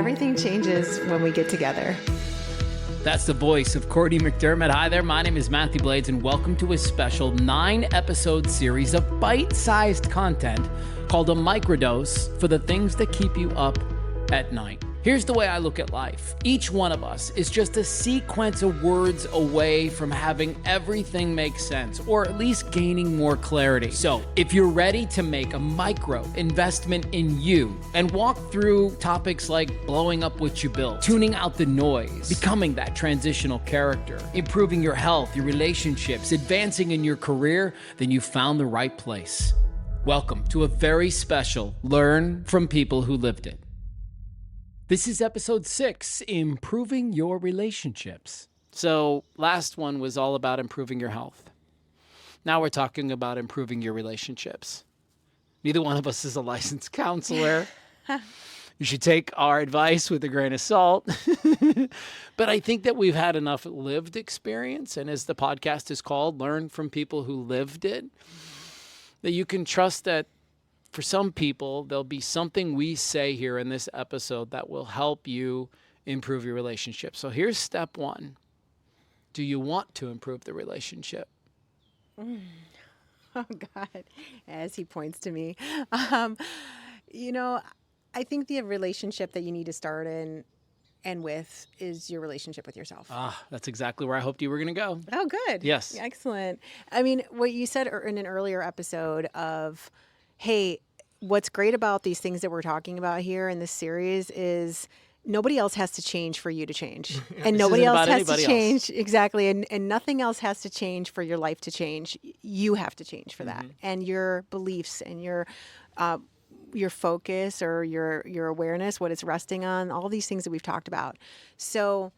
everything changes when we get together. That's the voice of Courtney McDermott. Hi there, my name is Matthew Blades, and welcome to a special 9-episode series of bite-sized content called a microdose for the things that keep you up at night. Here's the way I look at life. Each one of us is just a sequence of words away from having everything make sense, or at least gaining more clarity. So if you're ready to make a micro investment in you and walk through topics like blowing up what you built, tuning out the noise, becoming that transitional character, improving your health, your relationships, advancing in your career, then you found the right place. Welcome to a very special Learn from People Who Lived It. This is episode 6, Improving Your Relationships. So last one was all about improving your health. Now we're talking about improving your relationships. Neither one of us is a licensed counselor. You should take our advice with a grain of salt. But I think that we've had enough lived experience, and as the podcast is called, Learn from People Who Lived It, that you can trust that for some people, there'll be something we say here in this episode that will help you improve your relationship. So here's step 1. Do you want to improve the relationship? Oh, God, as he points to me. I think the relationship that you need to start in and with is your relationship with yourself. That's exactly where I hoped you were going to go. Oh, good. Yes. Excellent. I mean, what you said in an earlier episode of, hey, what's great about these things that we're talking about here in this series is nobody else has to change for you to change. And nobody else has to change. Exactly. And nothing else has to change for your life to change. You have to change for that. And your beliefs and your focus or your awareness, what it's resting on, all these things that we've talked about. So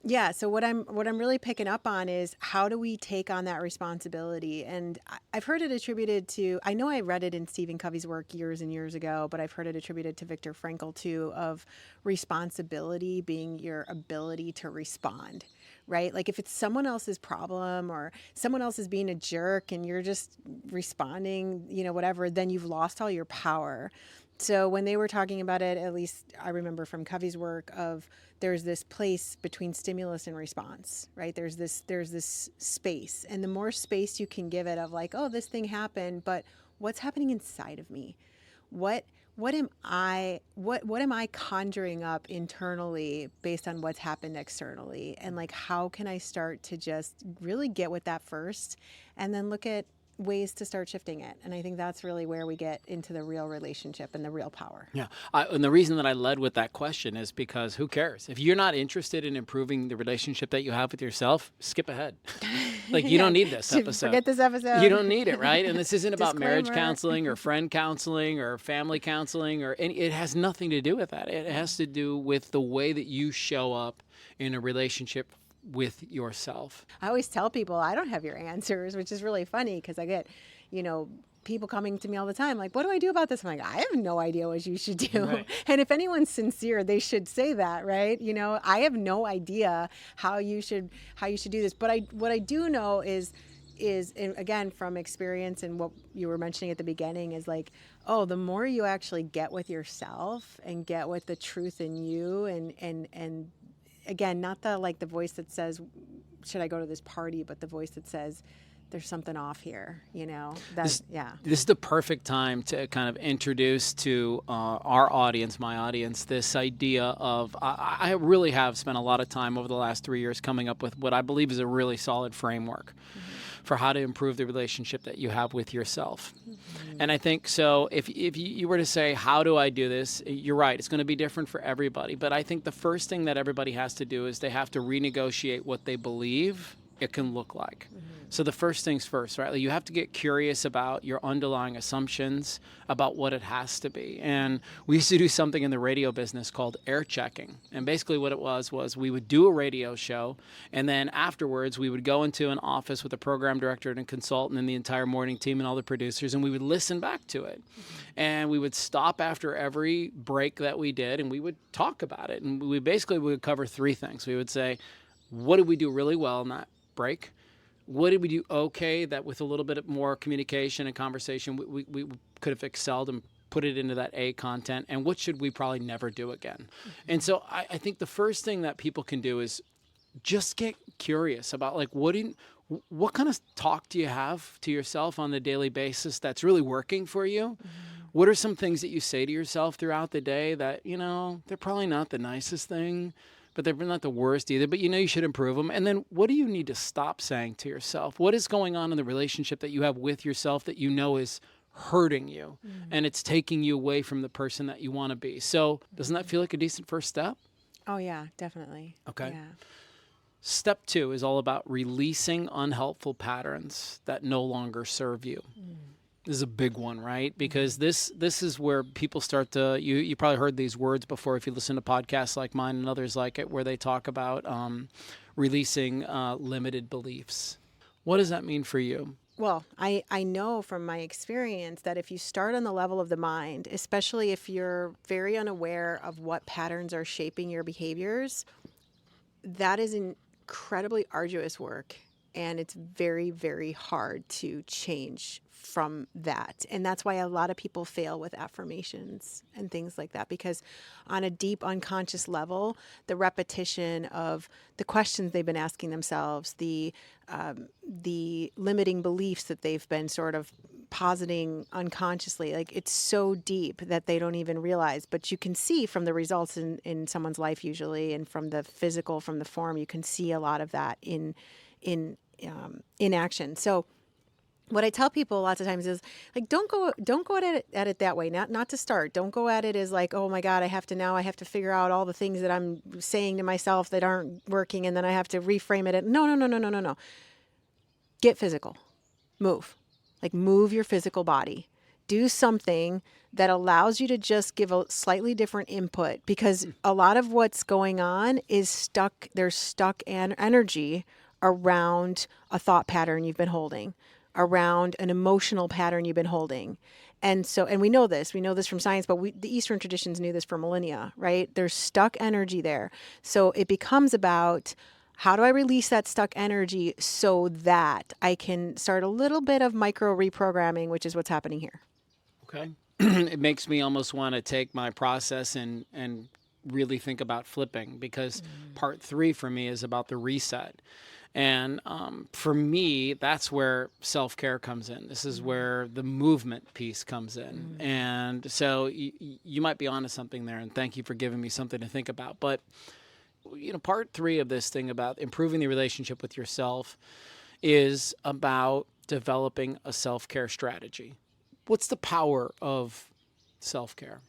yeah. So what I'm really picking up on is how do we take on that responsibility? And I've heard it attributed to, I know I read it in Stephen Covey's work years and years ago, but I've heard it attributed to Viktor Frankl too, of responsibility being your ability to respond, right? Like if it's someone else's problem or someone else is being a jerk and you're just responding, whatever, then you've lost all your power. So when they were talking about it, at least I remember from Covey's work of there's this place between stimulus and response, right? There's this space, and the more space you can give it of like, oh, this thing happened, but what's happening inside of me? What am I conjuring up internally based on what's happened externally? And like, how can I start to just really get with that first and then look at ways to start shifting it? And I think that's really where we get into the real relationship and the real power. Yeah. And the reason that I led with that question is because who cares? If you're not interested in improving the relationship that you have with yourself, skip ahead. Like you don't need this episode. Forget this episode. You don't need it, right? And this isn't about marriage counseling or friend counseling or family counseling or any, it has nothing to do with that. It has to do with the way that you show up in a relationship with yourself. I always tell people I don't have your answers, which is really funny because I get, people coming to me all the time like, what do I do about this? I'm like, I have no idea what you should do. Right. And if anyone's sincere, they should say that, right? I have no idea how you should do this. But what I do know is again, from experience and what you were mentioning at the beginning is like, oh, the more you actually get with yourself and get with the truth in you and again, not the voice that says, should I go to this party? But the voice that says, there's something off here, This is the perfect time to kind of introduce to our audience, my audience, this idea of, I really have spent a lot of time over the last 3 years coming up with what I believe is a really solid framework for how to improve the relationship that you have with yourself. And I think so if you were to say, how do I do this? You're right. It's going to be different for everybody. But I think the first thing that everybody has to do is they have to renegotiate what they believe it can look like. So the first things first, right? Like you have to get curious about your underlying assumptions about what it has to be. And we used to do something in the radio business called air checking. And basically what it was we would do a radio show, and then afterwards we would go into an office with a program director and a consultant and the entire morning team and all the producers, and we would listen back to it. And we would stop after every break that we did, and we would talk about it. And we would cover 3 things. We would say, what did we do really well in that break? What did we do okay that with a little bit more communication and conversation we could have excelled and put it into that A content, and what should we probably never do again? And so I think the first thing that people can do is just get curious about like, what kind of talk do you have to yourself on a daily basis that's really working for you? What are some things that you say to yourself throughout the day that, you know, they're probably not the nicest thing, but they're not the worst either, but you know you should improve them? And then what do you need to stop saying to yourself? What is going on in the relationship that you have with yourself that you know is hurting you and it's taking you away from the person that you want to be? So doesn't that feel like a decent first step? Oh, yeah, definitely. Okay. Yeah. Step 2 is all about releasing unhelpful patterns that no longer serve you. This is a big one, right? Because this is where people start to, you probably heard these words before if you listen to podcasts like mine and others like it, where they talk about releasing limited beliefs. What does that mean for you? Well, I know from my experience that if you start on the level of the mind, especially if you're very unaware of what patterns are shaping your behaviors, that is incredibly arduous work. And it's very, very hard to change from that. And that's why a lot of people fail with affirmations and things like that, because on a deep unconscious level, the repetition of the questions they've been asking themselves, the limiting beliefs that they've been sort of positing unconsciously, like it's so deep that they don't even realize. But you can see from the results in someone's life usually, and from the physical, from the form, you can see a lot of that in action. So what I tell people lots of times is like, don't go at it that way. Not to start. Don't go at it as like, oh my God, I have to figure out all the things that I'm saying to myself that aren't working, and then I have to reframe it. No. Get physical. Move. Like, move your physical body. Do something that allows you to just give a slightly different input, because a lot of what's going on is stuck. There's stuck energy around a thought pattern you've been holding, around an emotional pattern you've been holding. And we know this from science, but the Eastern traditions knew this for millennia, right? There's stuck energy there. So it becomes about, how do I release that stuck energy so that I can start a little bit of micro reprogramming, which is what's happening here. Okay. It makes me almost want to take my process and really think about flipping, because part 3 for me is about the reset. And for me, that's where self-care comes in. This is where the movement piece comes in. And so you might be onto something there, and thank you for giving me something to think about. But, you know, part 3 of this thing about improving the relationship with yourself is about developing a self-care strategy. What's the power of self-care?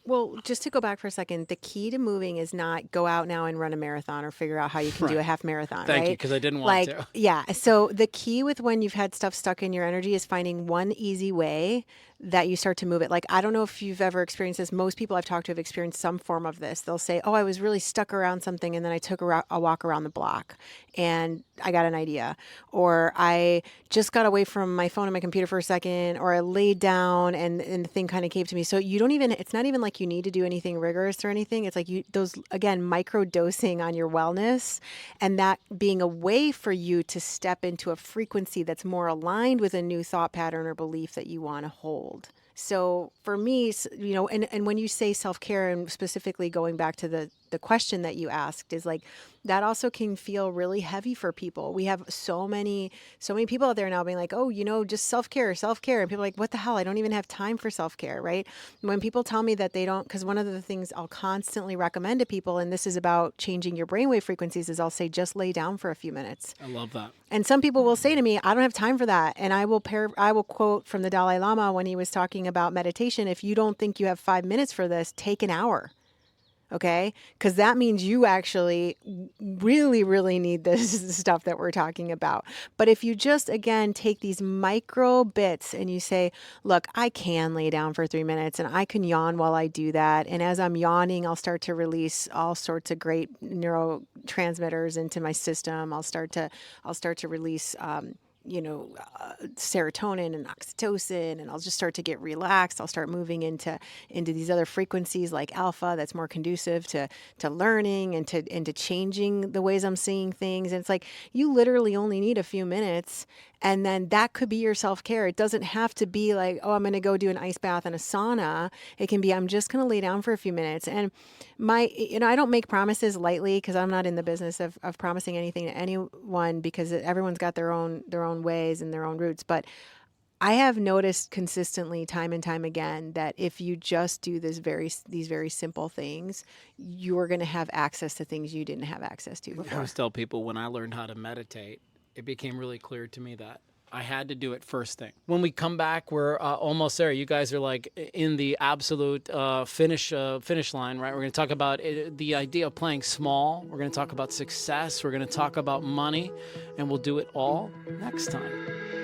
Well, just to go back for a second, the key to moving is not go out now and run a marathon or figure out how you can do a half marathon. Thank right? you, because I didn't want to. Yeah. So the key with when you've had stuff stuck in your energy is finding one easy way that you start to move it. Like, I don't know if you've ever experienced this. Most people I've talked to have experienced some form of this. They'll say, oh, I was really stuck around something, and then I took a walk around the block and I got an idea. Or I just got away from my phone and my computer for a second, or I laid down and the thing kind of came to me. So it's not even like you need to do anything rigorous or anything. It's like those, again, micro dosing on your wellness, and that being a way for you to step into a frequency that's more aligned with a new thought pattern or belief that you want to hold. So for me, you know, and when you say self-care, and specifically going back to the question that you asked, is like, that also can feel really heavy for people. We have so many people out there now being like, oh, you know, just self-care. And people are like, what the hell? I don't even have time for self-care, right? When people tell me that they don't, because one of the things I'll constantly recommend to people, and this is about changing your brainwave frequencies, is I'll say, just lay down for a few minutes. I love that. And some people will say to me, I don't have time for that. And I will quote from the Dalai Lama when he was talking about meditation: if you don't think you have 5 minutes for this, take an hour. Okay? Because that means you actually really, really need this stuff that we're talking about. But if you just, again, take these micro bits and you say, look, I can lay down for 3 minutes and I can yawn while I do that. And as I'm yawning, I'll start to release all sorts of great neurotransmitters into my system. I'll start to release serotonin and oxytocin, and I'll just start to get relaxed. I'll start moving into these other frequencies like alpha that's more conducive to learning and to changing the ways I'm seeing things. And it's like you literally only need a few minutes, and then that could be your self-care. It doesn't have to be like, oh, I'm going to go do an ice bath and a sauna. It can be, I'm just going to lay down for a few minutes. And I don't make promises lightly, because I'm not in the business of promising anything to anyone, because everyone's got their own ways and their own roots. But I have noticed consistently, time and time again, that if you just do these very simple things, you're going to have access to things you didn't have access to before. I always tell people, when I learned how to meditate, it became really clear to me that I had to do it first thing. When we come back, we're almost there. You guys are like in the absolute finish line, right? We're going to talk about the idea of playing small. We're going to talk about success. We're going to talk about money, and we'll do it all next time.